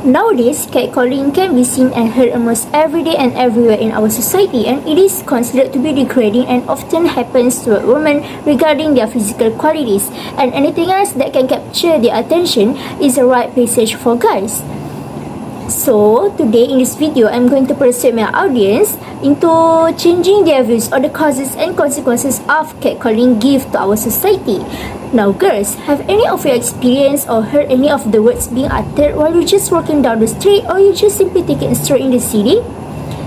Nowadays, catcalling can be seen and heard almost every day and everywhere in our society, and it is considered to be degrading and often happens to women regarding their physical qualities, and anything else that can capture their attention is a right passage for guys. So, today in this video, I'm going to persuade my audience into changing their views on the causes and consequences of catcalling give to our society. Now girls, have any of you experienced or heard any of the words being uttered while you're just walking down the street or you just simply taking a stroll in the city?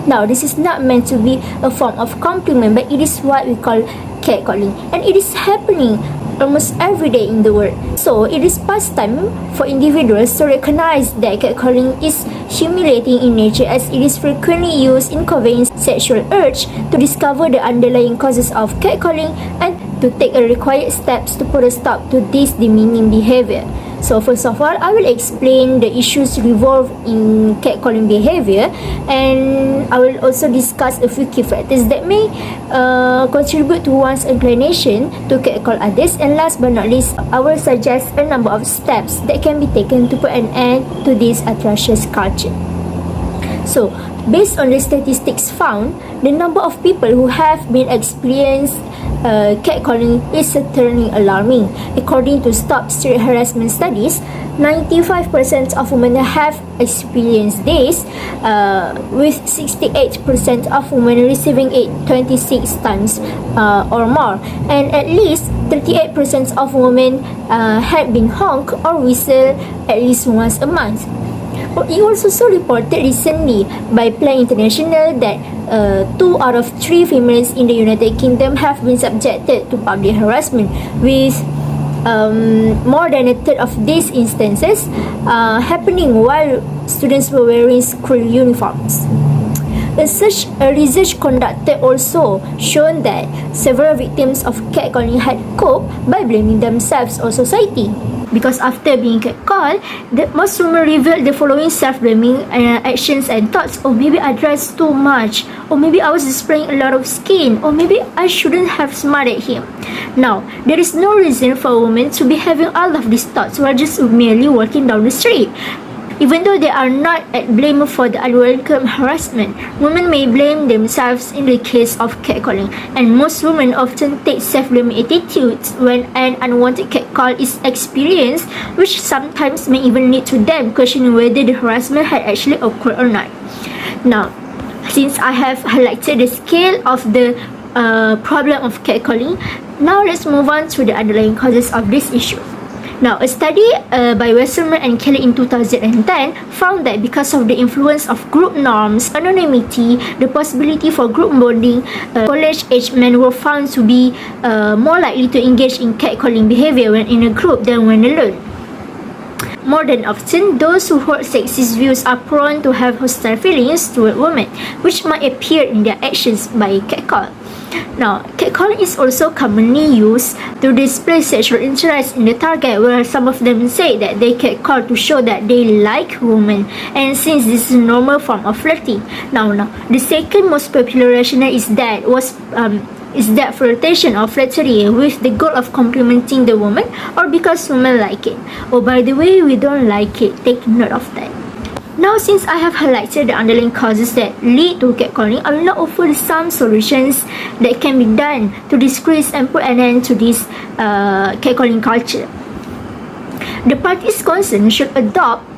Now, this is not meant to be a form of compliment, but it is what we call catcalling, and it is happening almost every day in the world. So, it is past time for individuals to recognize that catcalling is humiliating in nature, as it is frequently used in conveying sexual urge, to discover the underlying causes of catcalling and to take a required steps to put a stop to this demeaning behavior. So first of all, I will explain the issues involved in catcalling behavior, and I will also discuss a few key factors that may contribute to one's inclination to catcall others, and last but not least, I will suggest a number of steps that can be taken to put an end to this atrocious culture. So, based on the statistics found, the number of people who have been experienced catcalling is certainly alarming. According to Stop Street Harassment Studies, 95% of women have experienced this, with 68% of women receiving it 26 times or more, and at least 38% of women had been honked or whistled at least once a month. It was also reported recently by Plan International that 2 out of 3 females in the United Kingdom have been subjected to public harassment, with more than a third of these instances happening while students were wearing school uniforms. A research conducted also shown that several victims of catcalling had coped by blaming themselves or society. Because after being catcalled, most women revealed the following self-blaming actions and thoughts: or maybe I dressed too much, or maybe I was displaying a lot of skin, or maybe I shouldn't have smiled at him. Now, there is no reason for a woman to be having all of these thoughts while just merely walking down the street. Even though they are not at blame for the unwelcome harassment, women may blame themselves in the case of catcalling, and most women often take self-blaming attitudes when an unwanted catcall is experienced, which sometimes may even lead to them questioning whether the harassment had actually occurred or not. Now, since I have highlighted the scale of the problem of catcalling, now let's move on to the underlying causes of this issue. Now, a study by AZMAN and Kelly in 2010 found that because of the influence of group norms, anonymity, the possibility for group bonding, college-aged men were found to be more likely to engage in catcalling behavior when in a group than when alone. More than often, those who hold sexist views are prone to have hostile feelings toward women, which might appear in their actions by catcall. Now, catcalling is also commonly used to display sexual interest in the target, where some of them say that they catcall to show that they like women, and since this is a normal form of flirting. Now, the second most popular rationale is that flirtation or flattery with the goal of complimenting the woman, or because women like it. Oh, by the way, we don't like it. Take note of that. Now, since I have highlighted the underlying causes that lead to catcalling, I will now offer some solutions that can be done to decrease and put an end to this catcalling culture. The parties concerned should adopt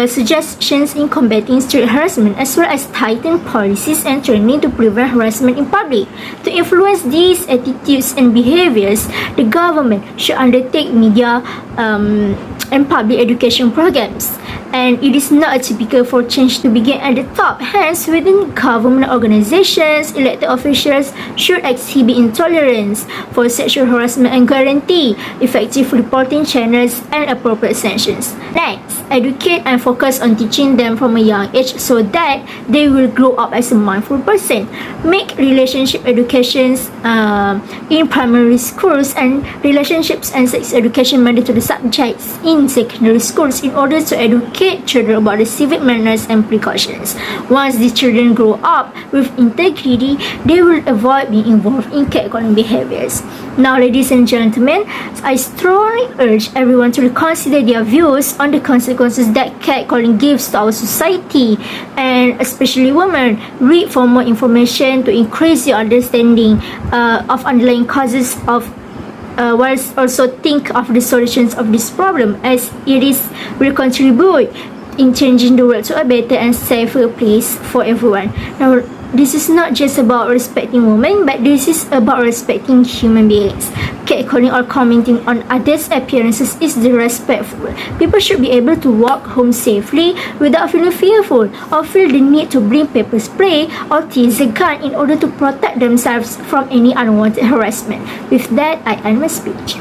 suggestions in combating street harassment, as well as tighten policies and training to prevent harassment in public. To influence these attitudes and behaviors, the government should undertake media and public education programs. And it is not atypical for change to begin at the top. Hence, within government organizations, elected officials should exhibit intolerance for sexual harassment and guarantee effective reporting channels and appropriate sanctions. Next, educate and focus on teaching them from a young age so that they will grow up as a mindful person. Make relationship educations in primary schools and relationships and sex education mandatory subjects in secondary schools in order to educate educate children about the civic manners and precautions. Once the children grow up with integrity, they will avoid being involved in catcalling behaviors. Now, ladies and gentlemen, I strongly urge everyone to reconsider their views on the consequences that catcalling gives to our society, and especially women. Read for more information to increase your understanding of underlying causes of while also think of the solutions of this problem, as it will contribute in changing the world to a better and safer place for everyone. Now, this is not just about respecting women, but this is about respecting human beings. Catcalling or commenting on others' appearances is disrespectful. People should be able to walk home safely without feeling fearful or feel the need to bring pepper spray or teaser gun in order to protect themselves from any unwanted harassment. With that, I end my speech.